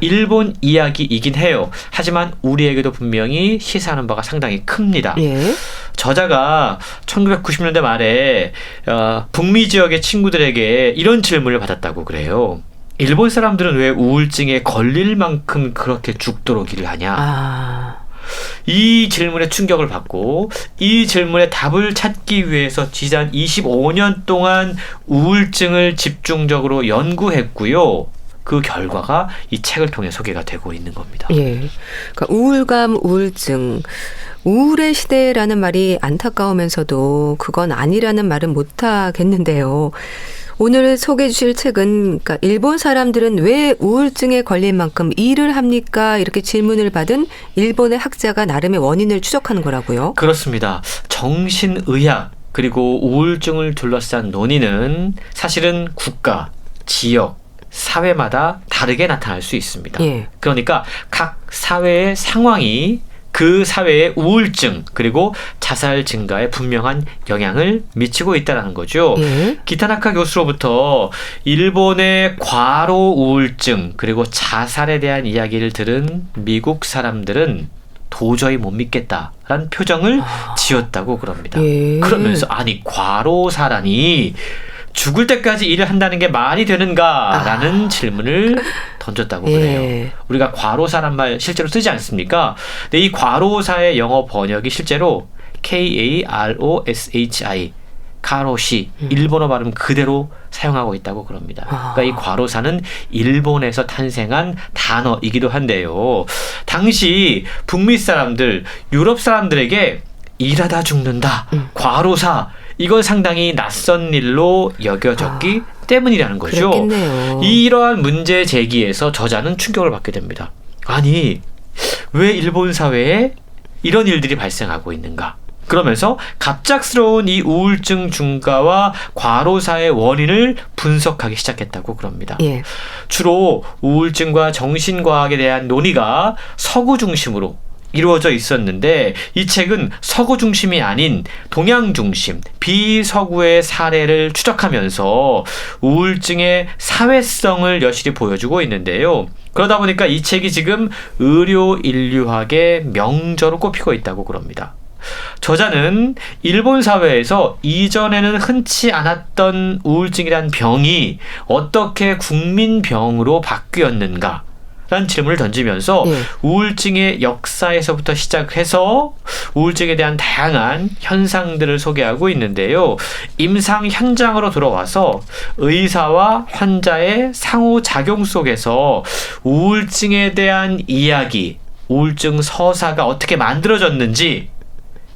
일본 이야기이긴 해요. 하지만 우리에게도 분명히 시사하는 바가 상당히 큽니다. 저자가 1990년대 말에 북미 지역의 친구들에게 이런 질문을 받았다고 그래요. 일본 사람들은 왜 우울증에 걸릴 만큼 그렇게 죽도록 일을 하냐? 이 질문에 충격을 받고 이 질문에 답을 찾기 위해서 지난 25년 동안 우울증을 집중적으로 연구했고요. 그 결과가 이 책을 통해 소개가 되고 있는 겁니다. 그러니까 우울감, 우울증 우울의 시대라는 말이 안타까우면서도 그건 아니라는 말은 못하겠는데요. 오늘 소개해 주실 책은 그러니까 일본 사람들은 왜 우울증에 걸릴 만큼 일을 합니까? 이렇게 질문을 받은 일본의 학자가 나름의 원인을 추적하는 거라고요. 그렇습니다. 정신의학 그리고 우울증을 둘러싼 논의는 사실은 국가, 지역, 사회마다 다르게 나타날 수 있습니다. 예. 그러니까 각 사회의 상황이 그 사회의 우울증 그리고 자살 증가에 분명한 영향을 미치고 있다는 거죠. 예. 기타나카 교수로부터 일본의 과로 우울증 그리고 자살에 대한 이야기를 들은 미국 사람들은 도저히 못 믿겠다라는 표정을 지었다고 그럽니다. 예. 그러면서 아니 과로사라니 죽을 때까지 일을 한다는 게 말이 되는가라는 질문을 던졌다고 그래요. 예. 우리가 과로사란 말 실제로 쓰지 않습니까? 근데 이 과로사의 영어 번역이 실제로 KAROSHI 카로시 일본어 발음 그대로 사용하고 있다고 그럽니다. 그러니까 이 과로사는 일본에서 탄생한 단어이기도 한데요. 당시 북미 사람들, 유럽 사람들에게 일하다 죽는다, 과로사 이건 상당히 낯선 일로 여겨졌기 때문이라는 거죠. 그렇겠네요. 이러한 문제 제기에서 저자는 충격을 받게 됩니다. 아니 왜 일본 사회에 이런 일들이 발생하고 있는가? 그러면서 갑작스러운 이 우울증 증가와 과로사의 원인을 분석하기 시작했다고 그럽니다. 예. 주로 우울증과 정신과학에 대한 논의가 서구 중심으로 이루어져 있었는데 이 책은 서구 중심이 아닌 동양 중심, 비서구의 사례를 추적하면서 우울증의 사회성을 여실히 보여주고 있는데요. 그러다 보니까 이 책이 지금 의료 인류학의 명저로 꼽히고 있다고 그럽니다. 저자는 일본 사회에서 이전에는 흔치 않았던 우울증이란 병이 어떻게 국민병으로 바뀌었는가? 라는 질문을 던지면서 우울증의 역사에서부터 시작해서 우울증에 대한 다양한 현상들을 소개하고 있는데요. 임상 현장으로 들어와서 의사와 환자의 상호작용 속에서 우울증에 대한 이야기, 우울증 서사가 어떻게 만들어졌는지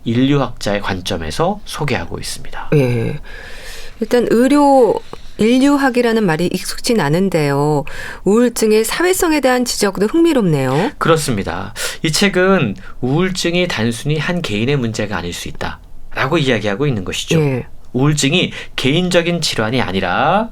인류학자의 관점에서 소개하고 있습니다. 예. 일단 인류학이라는 말이 익숙진 않은데요. 우울증의 사회성에 대한 지적도 흥미롭네요. 그렇습니다. 이 책은 우울증이 단순히 한 개인의 문제가 아닐 수 있다라고 이야기하고 있는 것이죠. 예. 우울증이 개인적인 질환이 아니라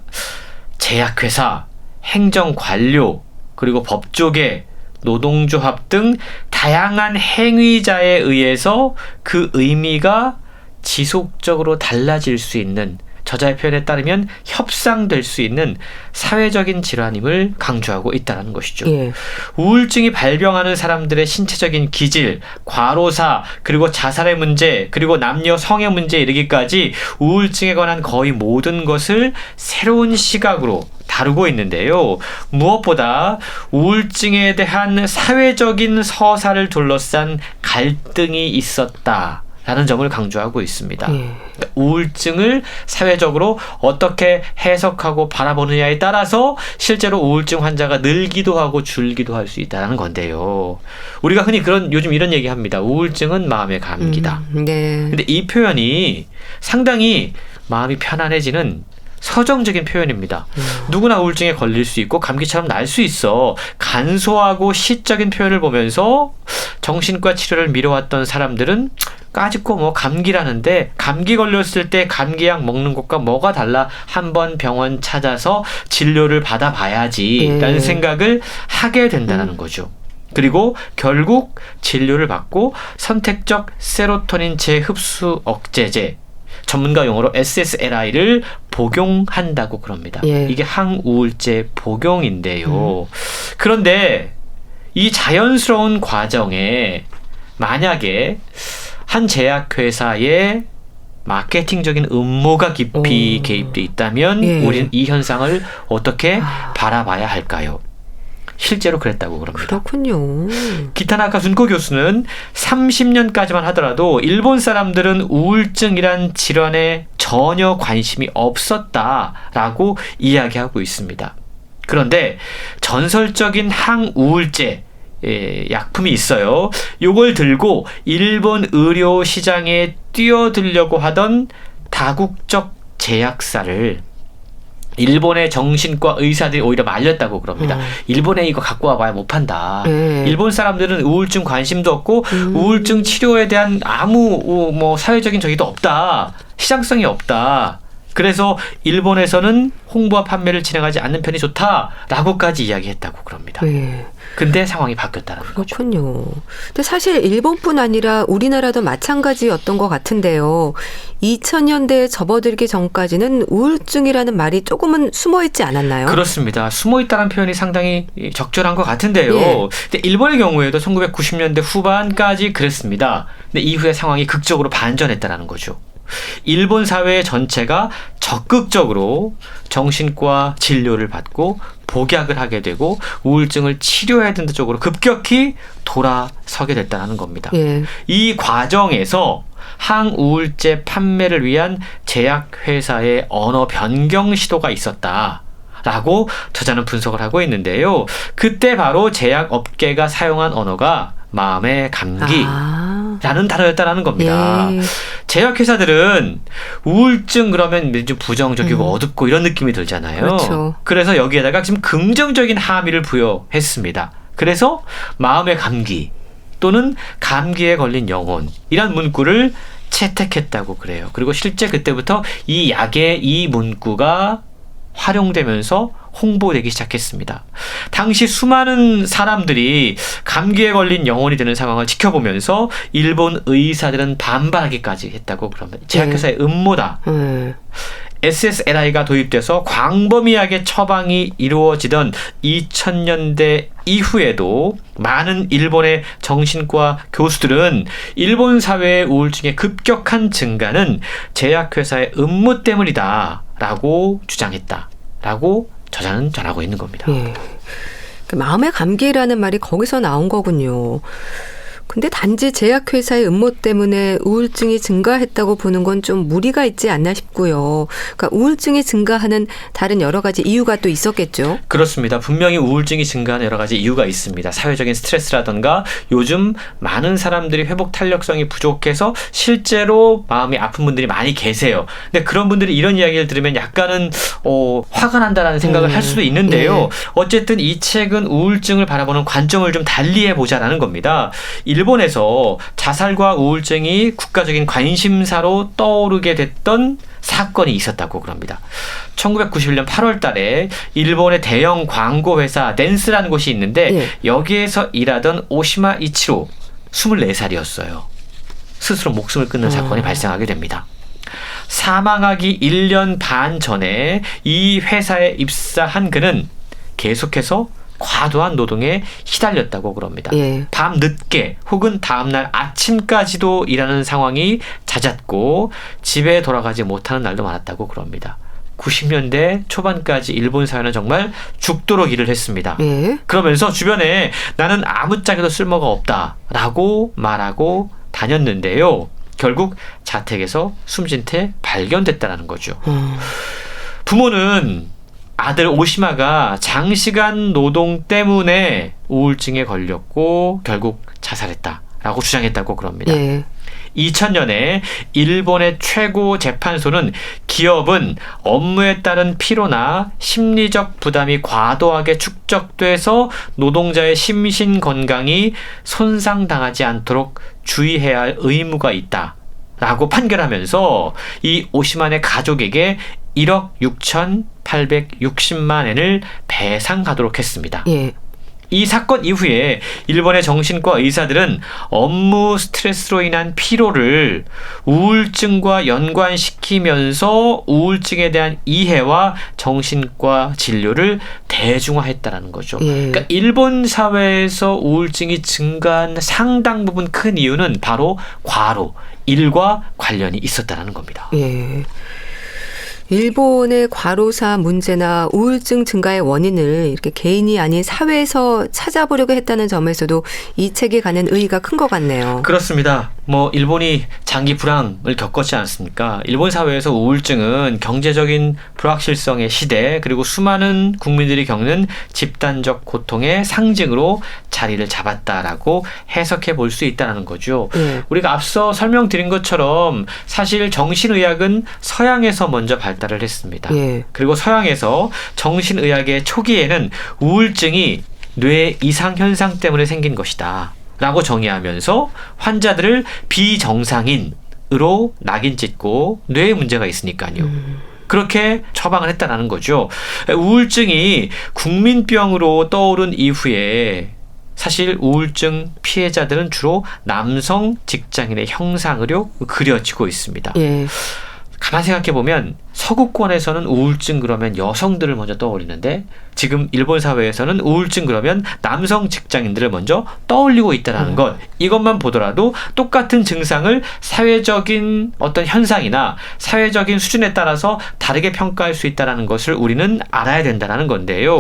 제약회사, 행정관료, 그리고 법조계, 노동조합 등 다양한 행위자에 의해서 그 의미가 지속적으로 달라질 수 있는, 저자의 표현에 따르면 협상될 수 있는 사회적인 질환임을 강조하고 있다는 것이죠. 예. 우울증이 발병하는 사람들의 신체적인 기질, 과로사, 그리고 자살의 문제, 그리고 남녀 성의 문제에 이르기까지 우울증에 관한 거의 모든 것을 새로운 시각으로 다루고 있는데요. 무엇보다 우울증에 대한 사회적인 서사를 둘러싼 갈등이 있었다 라는 점을 강조하고 있습니다. 우울증을 사회적으로 어떻게 해석하고 바라보느냐에 따라서 실제로 우울증 환자가 늘기도 하고 줄기도 할 수 있다는 건데요. 우리가 흔히 요즘 이런 얘기합니다. 우울증은 마음의 감기다. 네. 근데 이 표현이 상당히 마음이 편안해지는 서정적인 표현입니다. 누구나 우울증에 걸릴 수 있고 감기처럼 날 수 있어. 간소하고 시적인 표현을 보면서 정신과 치료를 미뤄왔던 사람들은 까짓거 감기라는데 감기 걸렸을 때 감기약 먹는 것과 뭐가 달라, 한번 병원 찾아서 진료를 받아봐야지 라는 생각을 하게 된다는 거죠. 그리고 결국 진료를 받고 선택적 세로토닌 재흡수 억제제, 전문가 용어로 SSRI를 복용한다고 그럽니다. 이게 항우울제 복용인데요. 그런데 이 자연스러운 과정에 만약에 한 제약회사의 마케팅적인 음모가 깊이 개입돼 있다면 우리는 이 현상을 어떻게 바라봐야 할까요? 실제로 그랬다고 그럽니다. 그렇군요. 기타나카 준코 교수는 30년까지만 하더라도 일본 사람들은 우울증이란 질환에 전혀 관심이 없었다라고 이야기하고 있습니다. 그런데 전설적인 항우울제, 약품이 있어요. 요걸 들고 일본 의료 시장에 뛰어들려고 하던 다국적 제약사를 일본의 정신과 의사들이 오히려 말렸다고 그럽니다. 일본에 이거 갖고 와봐야 못 판다. 일본 사람들은 우울증 관심도 없고 우울증 치료에 대한 아무 뭐 사회적인 저기도 없다. 시장성이 없다. 그래서 일본에서는 홍보와 판매를 진행하지 않는 편이 좋다라고까지 이야기했다고 그럽니다. 근데 상황이 바뀌었다는 거죠. 그렇군요. 근데 사실 일본뿐 아니라 우리나라도 마찬가지였던 것 같은데요. 2000년대에 접어들기 전까지는 우울증이라는 말이 조금은 숨어있지 않았나요? 그렇습니다. 숨어있다는 표현이 상당히 적절한 것 같은데요. 예. 근데 일본의 경우에도 1990년대 후반까지 그랬습니다. 근데 이후에 상황이 극적으로 반전했다는 거죠. 일본 사회 전체가 적극적으로 정신과 진료를 받고 복약을 하게 되고 우울증을 치료해야 된다는 쪽으로 급격히 돌아서게 됐다는 겁니다. 예. 이 과정에서 항우울제 판매를 위한 제약회사의 언어 변경 시도가 있었다라고 저자는 분석을 하고 있는데요. 그때 바로 제약업계가 사용한 언어가 마음의 감기라는 단어였다라는 겁니다. 예. 제약회사들은 우울증 그러면 좀 부정적이고 어둡고 이런 느낌이 들잖아요. 그렇죠. 그래서 여기에다가 지금 긍정적인 함의를 부여했습니다. 그래서 마음의 감기 또는 감기에 걸린 영혼이란 문구를 채택했다고 그래요. 그리고 실제 그때부터 이 약의 이 문구가 활용되면서 홍보되기 시작했습니다. 당시 수많은 사람들이 감기에 걸린 영혼이 되는 상황을 지켜보면서 일본 의사들은 반발하기까지 했다고 그럽니다. 제약회사의 음모다. SSRI가 도입돼서 광범위하게 처방이 이루어지던 2000년대 이후에도 많은 일본의 정신과 교수들은 일본 사회의 우울증의 급격한 증가는 제약회사의 음모 때문이다 라고 주장했다라고 저자는 전하고 있는 겁니다. 예. 그 마음의 감기라는 말이 거기서 나온 거군요. 근데 단지 제약회사의 음모 때문에 우울증이 증가했다고 보는 건 좀 무리가 있지 않나 싶고요. 그러니까 우울증이 증가하는 다른 여러 가지 이유가 또 있었겠죠. 그렇습니다. 분명히 우울증이 증가하는 여러 가지 이유가 있습니다. 사회적인 스트레스라든가 요즘 많은 사람들이 회복 탄력성이 부족해서 실제로 마음이 아픈 분들이 많이 계세요. 근데 그런 분들이 이런 이야기를 들으면 약간은 화가 난다라는 생각을 할 수도 있는데요. 어쨌든 이 책은 우울증을 바라보는 관점을 좀 달리해 보자라는 겁니다. 일본에서 자살과 우울증이 국가적인 관심사로 떠오르게 됐던 사건이 있었다고 그럽니다. 1991년 8월 달에 일본의 대형 광고 회사 댄스라는 곳이 있는데 여기에서 일하던 오시마 이치로 24살이었어요. 스스로 목숨을 끊는 사건이 발생하게 됩니다. 사망하기 1년 반 전에 이 회사에 입사한 그는 계속해서 과도한 노동에 시달렸다고 그럽니다. 밤 늦게 혹은 다음날 아침까지도 일하는 상황이 잦았고 집에 돌아가지 못하는 날도 많았다고 그럽니다. 90년대 초반까지 일본 사회는 정말 죽도록 일을 했습니다. 그러면서 주변에 나는 아무짝에도 쓸모가 없다라고 말하고 다녔는데요. 결국 자택에서 숨진 채 발견됐다는 거죠. 부모는 아들 오시마가 장시간 노동 때문에 우울증에 걸렸고 결국 자살했다라고 주장했다고 그럽니다. 2000년에 일본의 최고 재판소는 기업은 업무에 따른 피로나 심리적 부담이 과도하게 축적돼서 노동자의 심신 건강이 손상당하지 않도록 주의해야 할 의무가 있다라고 판결하면서 이 오시마의 가족에게 1억 6,860만 엔을 배상하도록 했습니다. 이 사건 이후에 일본의 정신과 의사들은 업무 스트레스로 인한 피로를 우울증과 연관시키면서 우울증에 대한 이해와 정신과 진료를 대중화했다는 거죠. 그러니까 일본 사회에서 우울증이 증가한 상당 부분 큰 이유는 바로 과로, 일과 관련이 있었다는 겁니다. 일본의 과로사 문제나 우울증 증가의 원인을 이렇게 개인이 아닌 사회에서 찾아보려고 했다는 점에서도 이 책이 가는 의의가 큰 것 같네요. 그렇습니다. 일본이 장기 불황을 겪었지 않습니까? 일본 사회에서 우울증은 경제적인 불확실성의 시대 그리고 수많은 국민들이 겪는 집단적 고통의 상징으로 자리를 잡았다라고 해석해 볼 수 있다는 거죠. 우리가 앞서 설명드린 것처럼 사실 정신의학은 서양에서 먼저 발달을 했습니다. 그리고 서양에서 정신의학의 초기에는 우울증이 뇌 이상 현상 때문에 생긴 것이다 라고 정의하면서 환자들을 비정상인으로 낙인 찍고 뇌에 문제가 있으니까요. 그렇게 처방을 했다는 거죠. 우울증이 국민병으로 떠오른 이후에 사실 우울증 피해자들은 주로 남성 직장인의 형상으로 그려지고 있습니다. 가만 생각해 보면 서구권에서는 우울증 그러면 여성들을 먼저 떠올리는데 지금 일본 사회에서는 우울증 그러면 남성 직장인들을 먼저 떠올리고 있다는 것. 이것만 보더라도 똑같은 증상을 사회적인 어떤 현상이나 사회적인 수준에 따라서 다르게 평가할 수 있다는 것을 우리는 알아야 된다는 건데요.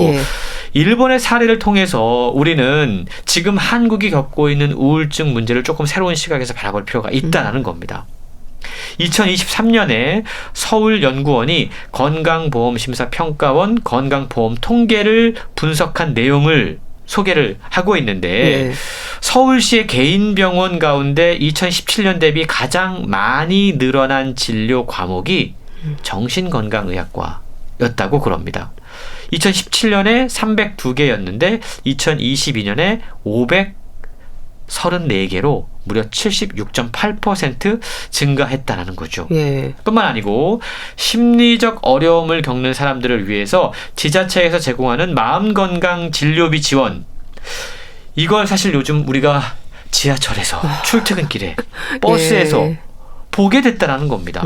일본의 사례를 통해서 우리는 지금 한국이 겪고 있는 우울증 문제를 조금 새로운 시각에서 바라볼 필요가 있다는 겁니다. 2023년에 서울연구원이 건강보험심사평가원 건강보험 통계를 분석한 내용을 소개를 하고 있는데 서울시의 개인병원 가운데 2017년 대비 가장 많이 늘어난 진료 과목이 정신건강의학과였다고 그럽니다. 2017년에 302개였는데 2022년에 534개로 무려 76.8% 증가했다는 거죠. 뿐만 아니고 심리적 어려움을 겪는 사람들을 위해서 지자체에서 제공하는 마음건강 진료비 지원, 이걸 사실 요즘 우리가 지하철에서 출퇴근길에 버스에서 보게 됐다는 겁니다.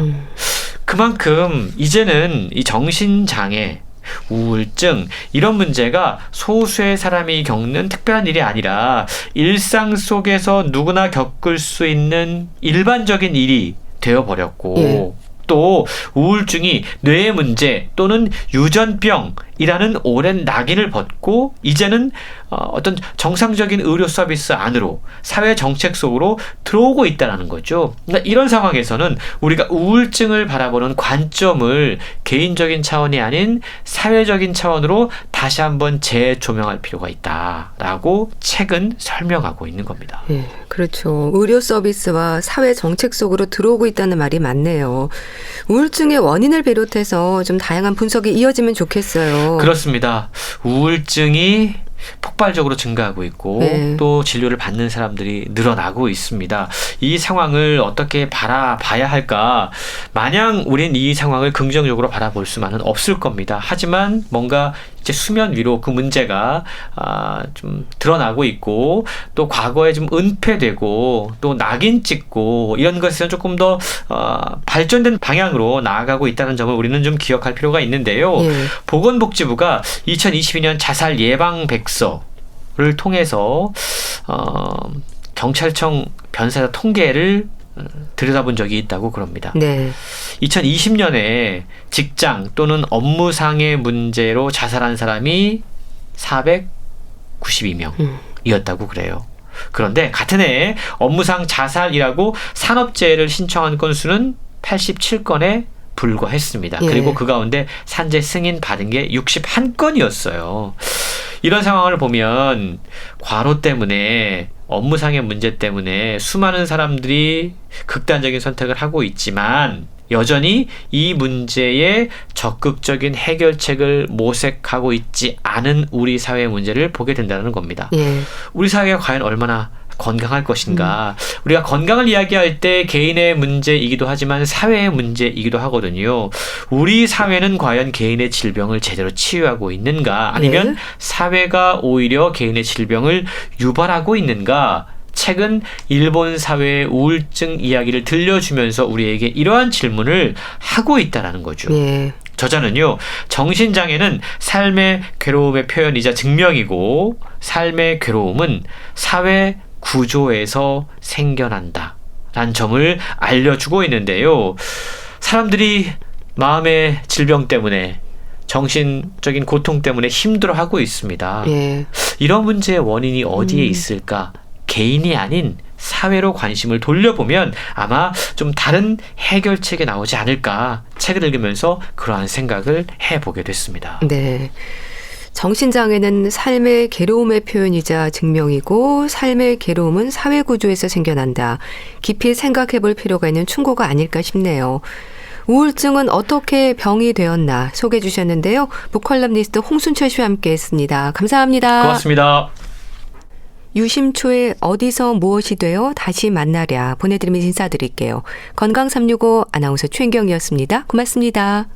그만큼 이제는 이 정신장애, 우울증 이런 문제가 소수의 사람이 겪는 특별한 일이 아니라 일상 속에서 누구나 겪을 수 있는 일반적인 일이 되어버렸고 또 우울증이 뇌의 문제 또는 유전병이라는 오랜 낙인을 벗고 이제는 어떤 정상적인 의료 서비스 안으로 사회 정책 속으로 들어오고 있다는 거죠. 그러니까 이런 상황에서는 우리가 우울증을 바라보는 관점을 개인적인 차원이 아닌 사회적인 차원으로 다시 한번 재조명할 필요가 있다라고 책은 설명하고 있는 겁니다. 그렇죠. 의료 서비스와 사회 정책 속으로 들어오고 있다는 말이 맞네요. 우울증의 원인을 비롯해서 좀 다양한 분석이 이어지면 좋겠어요. 그렇습니다. 우울증이 폭발적으로 증가하고 있고 또 진료를 받는 사람들이 늘어나고 있습니다. 이 상황을 어떻게 바라봐야 할까? 마냥 우린 이 상황을 긍정적으로 바라볼 수만은 없을 겁니다. 하지만 뭔가 이제 수면 위로 그 문제가 좀 드러나고 있고 또 과거에 좀 은폐되고 또 낙인 찍고 이런 것에서 조금 더 발전된 방향으로 나아가고 있다는 점을 우리는 좀 기억할 필요가 있는데요. 보건복지부가 2022년 자살 예방 백서를 통해서 경찰청 변사자 통계를 들여다본 적이 있다고 그럽니다. 2020년에 직장 또는 업무상의 문제로 자살한 사람이 492명이었다고 그래요. 그런데 같은 해에 업무상 자살이라고 산업재해를 신청한 건수는 87건에 불과했습니다. 그리고 그 가운데 산재 승인 받은 게 61건이었어요. 이런 상황을 보면 과로 때문에 업무상의 문제 때문에 수많은 사람들이 극단적인 선택을 하고 있지만 여전히 이 문제에 적극적인 해결책을 모색하고 있지 않은 우리 사회의 문제를 보게 된다는 겁니다. 우리 사회가 과연 얼마나 건강할 것인가. 우리가 건강을 이야기할 때 개인의 문제이기도 하지만 사회의 문제이기도 하거든요. 우리 사회는 과연 개인의 질병을 제대로 치유하고 있는가 아니면 사회가 오히려 개인의 질병을 유발하고 있는가. 책은 일본 사회의 우울증 이야기를 들려주면서 우리에게 이러한 질문을 하고 있다는 거죠. 저자는요, 정신장애는 삶의 괴로움의 표현이자 증명이고 삶의 괴로움은 사회 구조에서 생겨난다 라는 점을 알려주고 있는데요. 사람들이 마음의 질병 때문에 정신적인 고통 때문에 힘들어하고 있습니다. 이런 문제의 원인이 어디에 있을까? 개인이 아닌 사회로 관심을 돌려보면 아마 좀 다른 해결책이 나오지 않을까 책을 읽으면서 그러한 생각을 해보게 됐습니다. 네. 정신장애는 삶의 괴로움의 표현이자 증명이고 삶의 괴로움은 사회 구조에서 생겨난다. 깊이 생각해 볼 필요가 있는 충고가 아닐까 싶네요. 우울증은 어떻게 병이 되었나 소개해 주셨는데요. 북컬럼니스트 홍순철 씨와 함께했습니다. 감사합니다. 고맙습니다. 유심초에 어디서 무엇이 되어 다시 만나랴 보내드리면서 인사드릴게요. 건강365 아나운서 최인경이었습니다. 고맙습니다.